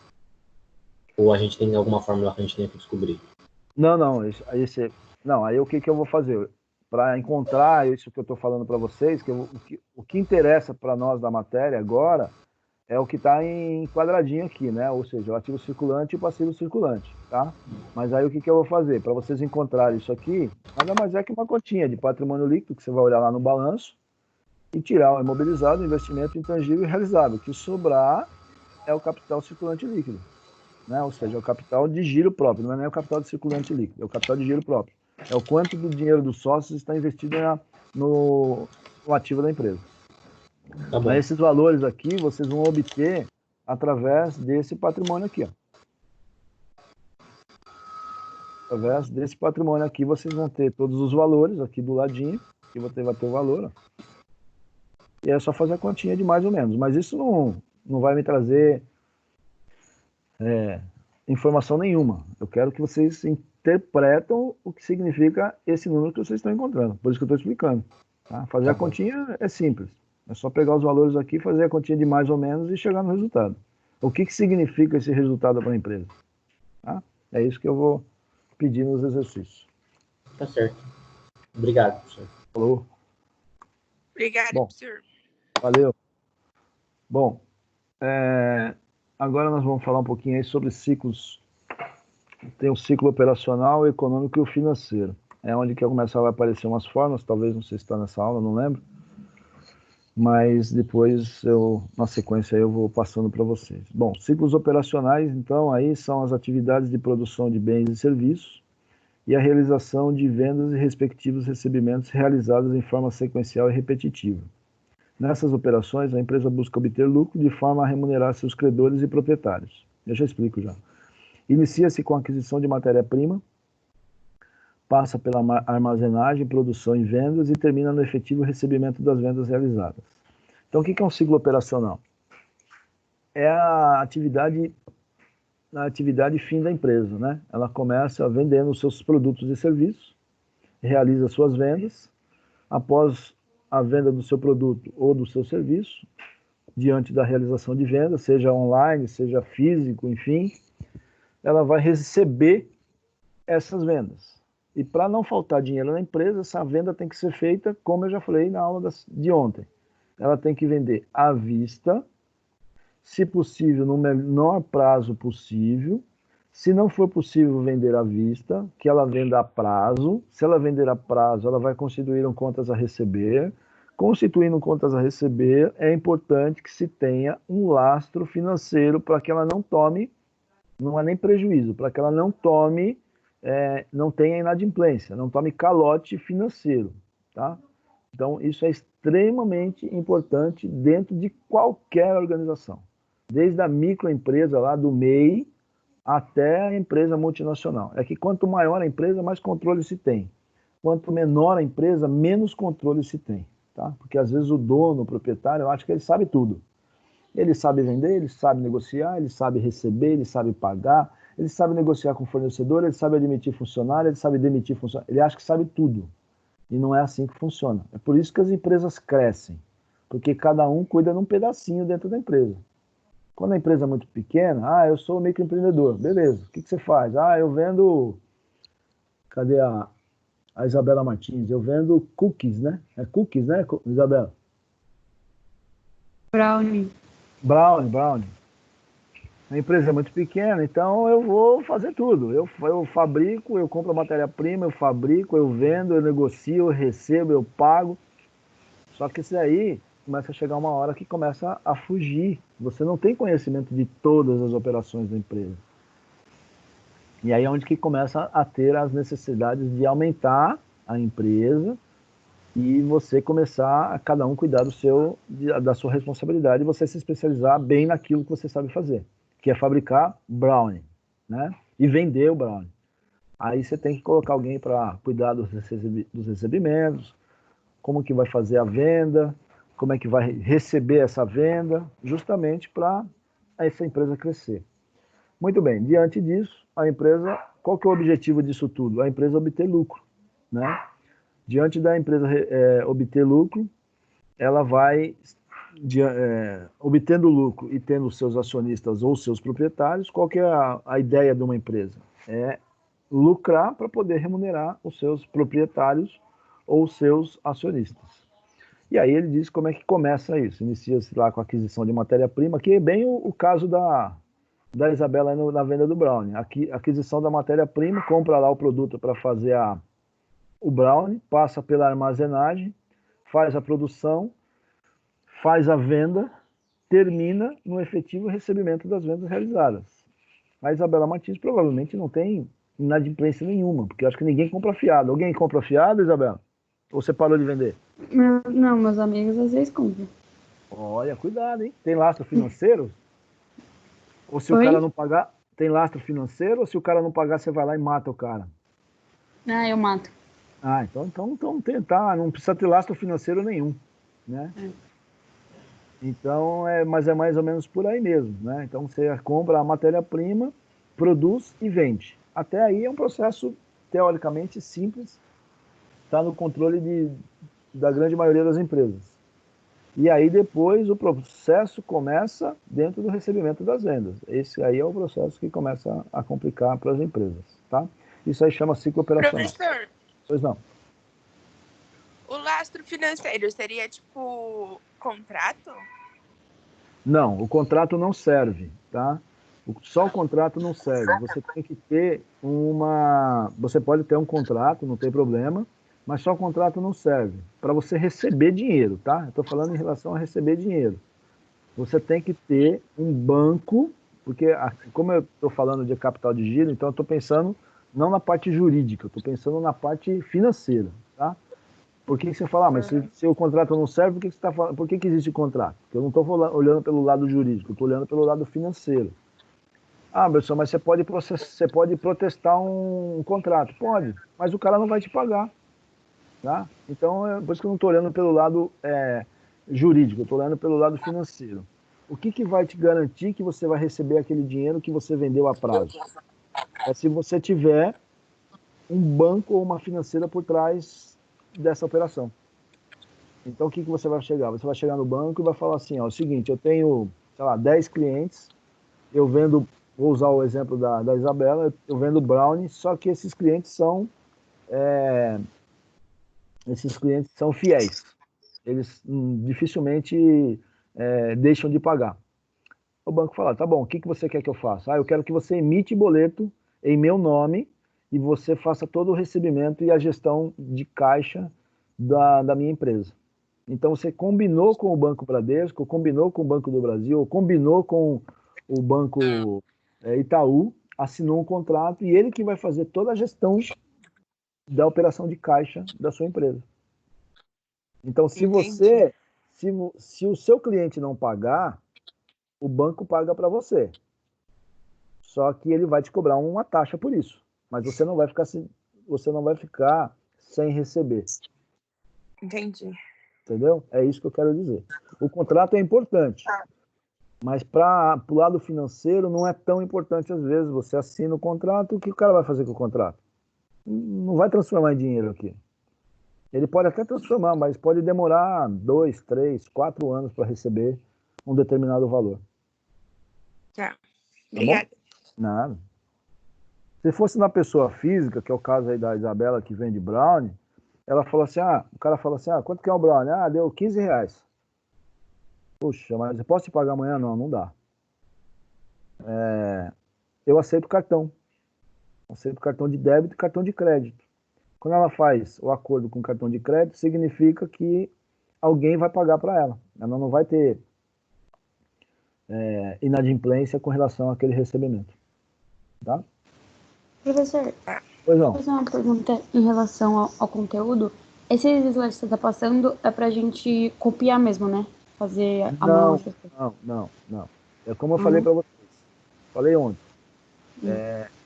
[SPEAKER 1] Ou a gente tem alguma fórmula que a gente tem que descobrir?
[SPEAKER 5] Não, aí o que eu vou fazer? Para encontrar isso que eu estou falando para vocês, o que interessa para nós da matéria agora é o que está em quadradinho aqui, né? Ou seja, o ativo circulante e o passivo circulante, tá? Mas aí o que eu vou fazer? Para vocês encontrarem isso aqui, nada mais é que uma continha de patrimônio líquido, que você vai olhar lá no balanço, e tirar o imobilizado, o investimento intangível e realizável. O que sobrar é o capital circulante líquido, né? Ou seja, é o capital de giro próprio, não é nem o capital de circulante líquido, é o capital de giro próprio. É o quanto do dinheiro dos sócios está investido no ativo da empresa.
[SPEAKER 1] Tá bom.
[SPEAKER 5] Esses valores aqui vocês vão obter através desse patrimônio aqui, ó. Através desse patrimônio aqui vocês vão ter todos os valores aqui do ladinho, que você vai ter o valor, ó. E é só fazer a continha de mais ou menos. Mas isso não vai me trazer informação nenhuma. Eu quero que vocês interpretam o que significa esse número que vocês estão encontrando. Por isso que eu estou explicando. Tá? Fazer a continha é simples. É só pegar os valores aqui, fazer a continha de mais ou menos e chegar no resultado. O que significa esse resultado para a empresa? Tá? É isso que eu vou pedir nos exercícios.
[SPEAKER 1] Tá certo. Obrigado, professor.
[SPEAKER 5] Falou.
[SPEAKER 11] Obrigada, professor.
[SPEAKER 5] Valeu. Bom, agora nós vamos falar um pouquinho aí sobre ciclos. Tem o ciclo operacional, o econômico e o financeiro. É onde que vai aparecer umas formas, talvez não sei se está nessa aula, não lembro. mas depois, na sequência, eu vou passando para vocês. Bom, ciclos operacionais, então, aí são as atividades de produção de bens e serviços e a realização de vendas e respectivos recebimentos realizados em forma sequencial e repetitiva. Nessas operações, a empresa busca obter lucro de forma a remunerar seus credores e proprietários. Eu já explico já. Inicia-se com a aquisição de matéria-prima, passa pela armazenagem, produção e vendas e termina no efetivo recebimento das vendas realizadas. Então, o que é um ciclo operacional? É a atividade fim da empresa, né? Ela começa vendendo os seus produtos e serviços, realiza suas vendas, após a venda do seu produto ou do seu serviço, diante da realização de venda, seja online, seja físico, enfim, ela vai receber essas vendas. E para não faltar dinheiro na empresa, essa venda tem que ser feita, como eu já falei na aula de ontem. Ela tem que vender à vista, se possível, no menor prazo possível. Se não for possível vender à vista, que ela venda a prazo. Se ela vender a prazo, ela vai constituir contas a receber. Constituindo contas a receber, é importante que se tenha um lastro financeiro para que ela não tome, não há nem prejuízo, para que ela não tome, não tenha inadimplência, não tome calote financeiro, tá? Então, isso é extremamente importante dentro de qualquer organização, desde a microempresa lá do MEI até a empresa multinacional. É que quanto maior a empresa, mais controle se tem. Quanto menor a empresa, menos controle se tem, tá? Porque às vezes o dono, o proprietário, eu acho que ele sabe tudo. Ele sabe vender, ele sabe negociar, ele sabe receber, ele sabe pagar, ele sabe negociar com o fornecedor, ele sabe admitir funcionário, ele sabe demitir funcionário, ele acha que sabe tudo. E não é assim que funciona. É por isso que as empresas crescem, porque cada um cuida de um pedacinho dentro da empresa. Quando a empresa é muito pequena, eu sou microempreendedor, beleza, o que você faz? Eu vendo, cadê a Isabela Martins? Eu vendo cookies, né? É cookies, né, Isabela?
[SPEAKER 3] Brownie.
[SPEAKER 5] Brownie. A empresa é muito pequena, então eu vou fazer tudo. Eu fabrico, eu compro a matéria-prima, eu fabrico, eu vendo, eu negocio, eu recebo, eu pago. Só que isso aí começa a chegar uma hora que começa a fugir. Você não tem conhecimento de todas as operações da empresa. E aí é onde que começa a ter as necessidades de aumentar a empresa e você começar a cada um cuidar da sua responsabilidade e você se especializar bem naquilo que você sabe fazer, que é fabricar brownie, né? E vender o brownie. Aí você tem que colocar alguém para cuidar dos recebimentos, como que vai fazer a venda, como é que vai receber essa venda, justamente para essa empresa crescer. Muito bem, diante disso, a empresa, qual que é o objetivo disso tudo? A empresa obter lucro, né? Diante da empresa obter lucro, ela vai, obtendo lucro e tendo seus acionistas ou seus proprietários, qual que é a ideia de uma empresa? É lucrar para poder remunerar os seus proprietários ou seus acionistas. E aí ele diz como é que começa isso. Inicia-se lá com a aquisição de matéria-prima, que é bem o caso da Isabela na venda do brownie. Aqui, aquisição da matéria-prima, compra lá o produto para fazer o brownie, passa pela armazenagem, faz a produção, faz a venda, termina no efetivo recebimento das vendas realizadas. A Isabela Martins provavelmente não tem inadimplência nenhuma, porque acho que ninguém compra fiado. Alguém compra fiado, Isabela? Ou você parou de vender?
[SPEAKER 3] Não, meus amigos às vezes compram.
[SPEAKER 5] Olha, cuidado, hein? Tem lastro financeiro? Ou se o cara não pagar, tem lastro financeiro? Ou se o cara não pagar, você vai lá e mata o cara?
[SPEAKER 3] Eu mato.
[SPEAKER 5] Então tentar, não precisa ter lastro financeiro nenhum, né? Então, mas é mais ou menos por aí mesmo, né? Então você compra a matéria-prima, produz e vende. Até aí é um processo teoricamente simples, está no controle da grande maioria das empresas. E aí depois o processo começa dentro do recebimento das vendas. Esse aí é o processo que começa a complicar para as empresas, tá? Isso aí chama ciclo operacional.
[SPEAKER 11] Professor,
[SPEAKER 5] pois não.
[SPEAKER 11] O lastro financeiro seria tipo contrato?
[SPEAKER 5] Não, o contrato não serve, tá? Só o contrato não serve. Você tem que ter você pode ter um contrato, não tem problema, mas só o contrato não serve para você receber dinheiro, tá? Eu estou falando em relação a receber dinheiro. Você tem que ter um banco, porque como eu estou falando de capital de giro, então eu estou pensando não na parte jurídica, eu estou pensando na parte financeira, tá? Por que você fala, mas se o contrato não serve, por que existe contrato? Porque eu não estou olhando pelo lado jurídico, eu estou olhando pelo lado financeiro. Ah, Berson, mas você pode protestar um contrato. Pode, mas o cara não vai te pagar. Tá? Então, por isso que eu não estou olhando pelo lado jurídico, eu estou olhando pelo lado financeiro. O que vai te garantir que você vai receber aquele dinheiro que você vendeu a prazo? É se você tiver um banco ou uma financeira por trás dessa operação. Então, o que você vai chegar? Você vai chegar no banco e vai falar assim, ó, é o seguinte, eu tenho, sei lá, 10 clientes, eu vendo, vou usar o exemplo da Isabela, eu vendo brownie, só que esses clientes são fiéis. Eles dificilmente deixam de pagar. O banco fala, tá bom, o que você quer que eu faça? Eu quero que você emite boleto em meu nome e você faça todo o recebimento e a gestão de caixa da minha empresa. Então, você combinou com o Banco Bradesco, combinou com o Banco do Brasil, combinou com o Banco Itaú, assinou um contrato e ele que vai fazer toda a gestão da operação de caixa da sua empresa. Então, se o seu cliente não pagar, o banco paga para você. Só que ele vai te cobrar uma taxa por isso. Mas você não vai ficar sem receber.
[SPEAKER 11] Entendi.
[SPEAKER 5] Entendeu? É isso que eu quero dizer. O contrato é importante, mas para o lado financeiro não é tão importante às vezes. Você assina o contrato, o que o cara vai fazer com o contrato? Não vai transformar em dinheiro aqui. Ele pode até transformar, mas pode demorar 2, 3, 4 anos para receber um determinado valor.
[SPEAKER 11] Tá. Obrigada.
[SPEAKER 5] Nada. Se fosse na pessoa física, que é o caso aí da Isabela que vende brownie, ela falou assim, o cara fala assim, quanto que é o brownie? Deu R$15. Puxa, mas eu posso te pagar amanhã? Não dá. Eu aceito cartão. Aceito cartão de débito e cartão de crédito. Quando ela faz o acordo com cartão de crédito, significa que alguém vai pagar para ela. Ela não vai ter inadimplência com relação àquele recebimento. Tá?
[SPEAKER 3] Professor,
[SPEAKER 5] pois não.
[SPEAKER 3] Vou fazer uma pergunta em relação ao conteúdo. Esses slides que você está passando é para a gente copiar mesmo, né? Fazer a mão.
[SPEAKER 5] Não. É como eu falei para vocês. Falei ontem.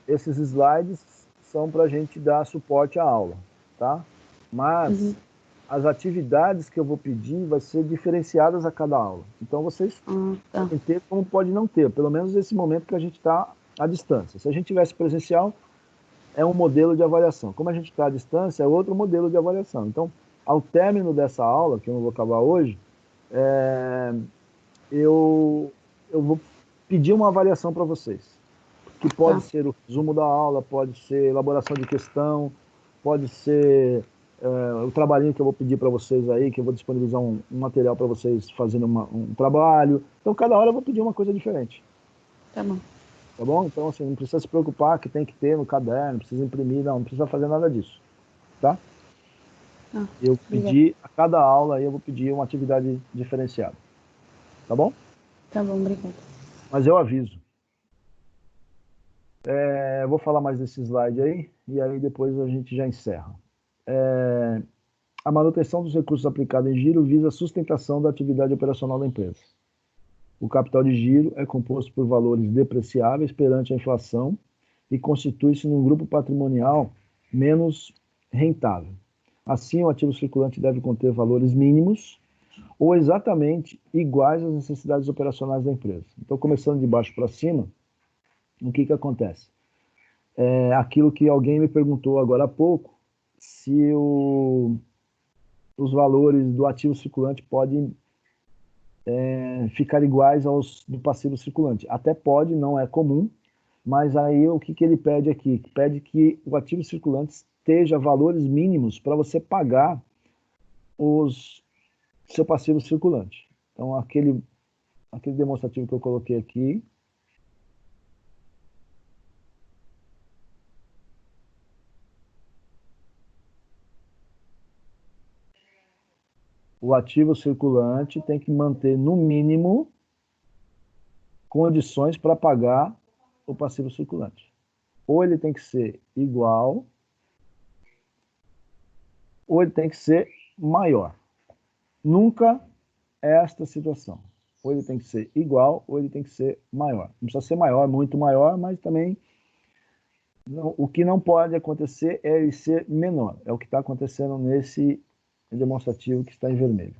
[SPEAKER 5] Esses slides são para a gente dar suporte à aula, tá? Mas as atividades que eu vou pedir vai ser diferenciadas a cada aula. Então vocês podem ter como pode não ter, pelo menos nesse momento que a gente está à distância. Se a gente tivesse presencial, é um modelo de avaliação. Como a gente está à distância, é outro modelo de avaliação. Então, ao término dessa aula, que eu não vou acabar hoje, eu vou pedir uma avaliação para vocês, que pode ser o resumo da aula, pode ser elaboração de questão, pode ser o trabalhinho que eu vou pedir para vocês aí, que eu vou disponibilizar um material para vocês fazendo um trabalho. Então, cada hora eu vou pedir uma coisa diferente.
[SPEAKER 3] Tá bom.
[SPEAKER 5] Tá bom? Então, assim, não precisa se preocupar que tem que ter no caderno, não precisa imprimir, não precisa fazer nada disso. Tá? Eu pedi, a cada aula aí eu vou pedir uma atividade diferenciada. Tá bom?
[SPEAKER 3] Tá bom, obrigada.
[SPEAKER 5] Mas eu aviso. Vou falar mais desse slide aí, e aí depois a gente já encerra. A manutenção dos recursos aplicados em giro visa a sustentação da atividade operacional da empresa. O capital de giro é composto por valores depreciáveis perante a inflação e constitui-se num grupo patrimonial menos rentável. Assim, o ativo circulante deve conter valores mínimos ou exatamente iguais às necessidades operacionais da empresa. Então, começando de baixo para cima, o que acontece? Aquilo que alguém me perguntou agora há pouco, se os valores do ativo circulante podem ficar iguais aos do passivo circulante. Até pode, não é comum, mas aí o que ele pede aqui? Pede que o ativo circulante esteja valores mínimos para você pagar seu passivo circulante. Então, aquele demonstrativo que eu coloquei aqui, o ativo circulante tem que manter, no mínimo, condições para pagar o passivo circulante. Ou ele tem que ser igual, ou ele tem que ser maior. Nunca é esta situação. Ou ele tem que ser igual, ou ele tem que ser maior. Não precisa ser maior, muito maior, mas também não, o que não pode acontecer é ele ser menor. É o que está acontecendo nesse demonstrativo que está em vermelho.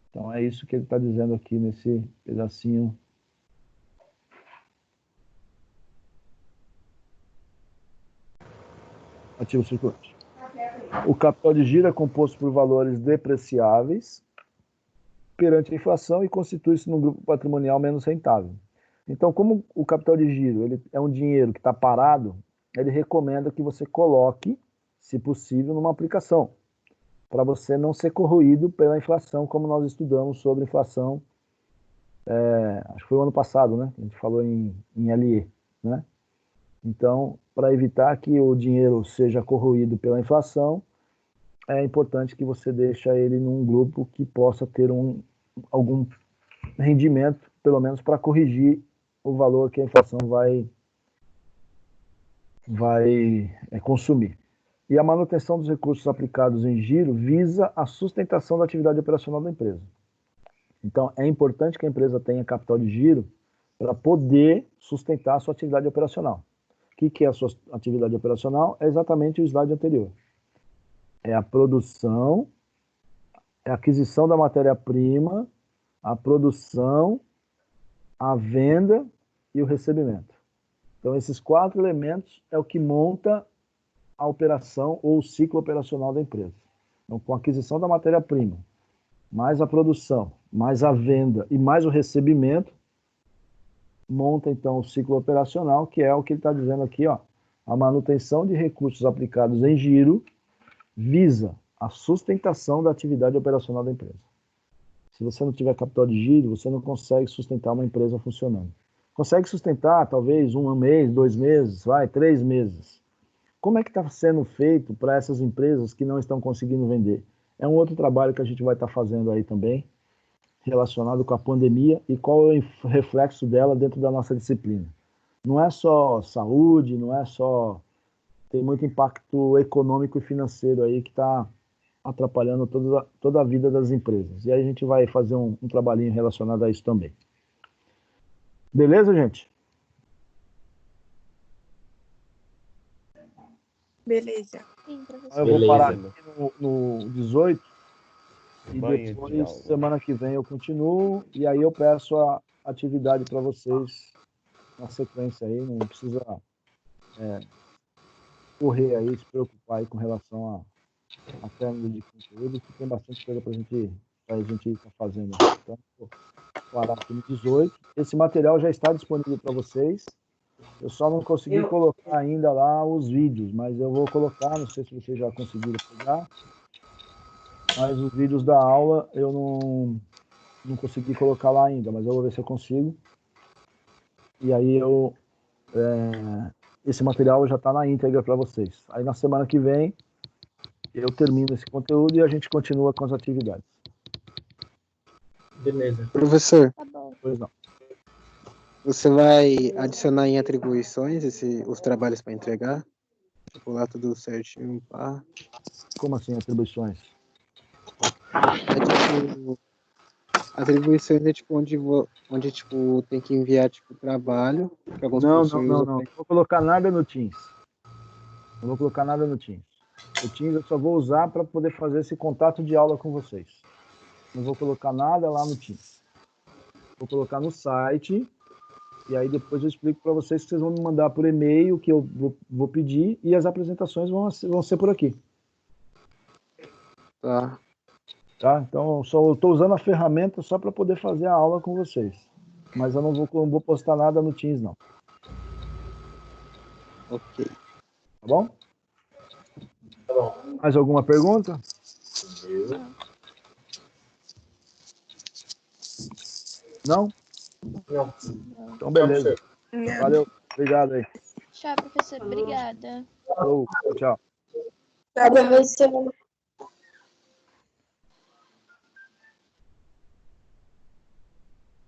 [SPEAKER 5] Então é isso que ele está dizendo aqui nesse pedacinho. Ativo circulante. O capital de giro é composto por valores depreciáveis perante a inflação e constitui-se num grupo patrimonial menos rentável. Então, como o capital de giro ele é um dinheiro que está parado, ele recomenda que você coloque, se possível, numa aplicação, para você não ser corroído pela inflação, como nós estudamos sobre inflação, acho que foi o ano passado, né? A gente falou em LE, né? Então, para evitar que o dinheiro seja corroído pela inflação, é importante que você deixe ele num grupo que possa ter algum rendimento, pelo menos para corrigir o valor que a inflação vai consumir. E a manutenção dos recursos aplicados em giro visa a sustentação da atividade operacional da empresa. Então, é importante que a empresa tenha capital de giro para poder sustentar a sua atividade operacional. O que é a sua atividade operacional? É exatamente o slide anterior. É a produção, é a aquisição da matéria-prima, a produção, a venda e o recebimento. Então, esses 4 elementos é o que monta a operação ou o ciclo operacional da empresa. Então, com a aquisição da matéria-prima, mais a produção, mais a venda e mais o recebimento, monta, então, o ciclo operacional, que é o que ele está dizendo aqui, ó. A manutenção de recursos aplicados em giro visa a sustentação da atividade operacional da empresa. Se você não tiver capital de giro, você não consegue sustentar uma empresa funcionando. Consegue sustentar, talvez, 1 mês, 2 meses, 3 meses. Como é que está sendo feito para essas empresas que não estão conseguindo vender? É um outro trabalho que a gente vai estar fazendo aí também, relacionado com a pandemia e qual é o reflexo dela dentro da nossa disciplina. Não é só saúde, não é só... Tem muito impacto econômico e financeiro aí que está atrapalhando toda a vida das empresas. E aí a gente vai fazer um trabalhinho relacionado a isso também. Beleza, gente?
[SPEAKER 11] Beleza.
[SPEAKER 10] Sim,
[SPEAKER 5] Eu vou parar aqui no 18 e depois, semana que vem, eu continuo e aí eu peço a atividade para vocês na sequência aí, não precisa correr aí, se preocupar aí com relação a término de conteúdo, que tem bastante coisa para a gente estar fazendo. Então, vou parar aqui no 18. Esse material já está disponível para vocês. Eu só não consegui colocar ainda lá os vídeos, mas eu vou colocar, não sei se vocês já conseguiram pegar, mas os vídeos da aula eu não consegui colocar lá ainda, mas eu vou ver se eu consigo. E aí esse material já está na íntegra para vocês. Aí na semana que vem eu termino esse conteúdo e a gente continua com as atividades.
[SPEAKER 1] Beleza.
[SPEAKER 6] Professor,
[SPEAKER 10] Tá bom.
[SPEAKER 5] Pois não.
[SPEAKER 6] você vai adicionar em atribuições os trabalhos para entregar? Tipo, lá tudo certinho, pá.
[SPEAKER 5] Como assim, atribuições?
[SPEAKER 6] Tipo, atribuições é tipo onde tipo, tem que enviar tipo, trabalho para alguns professores.
[SPEAKER 5] Não vou colocar nada no Teams. Não vou colocar nada no Teams. O Teams eu só vou usar para poder fazer esse contato de aula com vocês. Não vou colocar nada lá no Teams. Vou colocar no site e aí depois eu explico para vocês que vocês vão me mandar por e-mail que eu vou pedir e as apresentações vão ser por aqui.
[SPEAKER 6] Tá.
[SPEAKER 5] Então eu estou usando a ferramenta só para poder fazer a aula com vocês. Mas eu não vou postar nada no Teams, não.
[SPEAKER 6] Ok.
[SPEAKER 5] Tá bom?
[SPEAKER 1] Tá bom.
[SPEAKER 5] Mais alguma pergunta?
[SPEAKER 1] Não.
[SPEAKER 5] Não? Então, beleza. Valeu. Obrigado aí.
[SPEAKER 10] Tchau, professor. Obrigada.
[SPEAKER 5] Tchau.
[SPEAKER 11] Tchau, professor.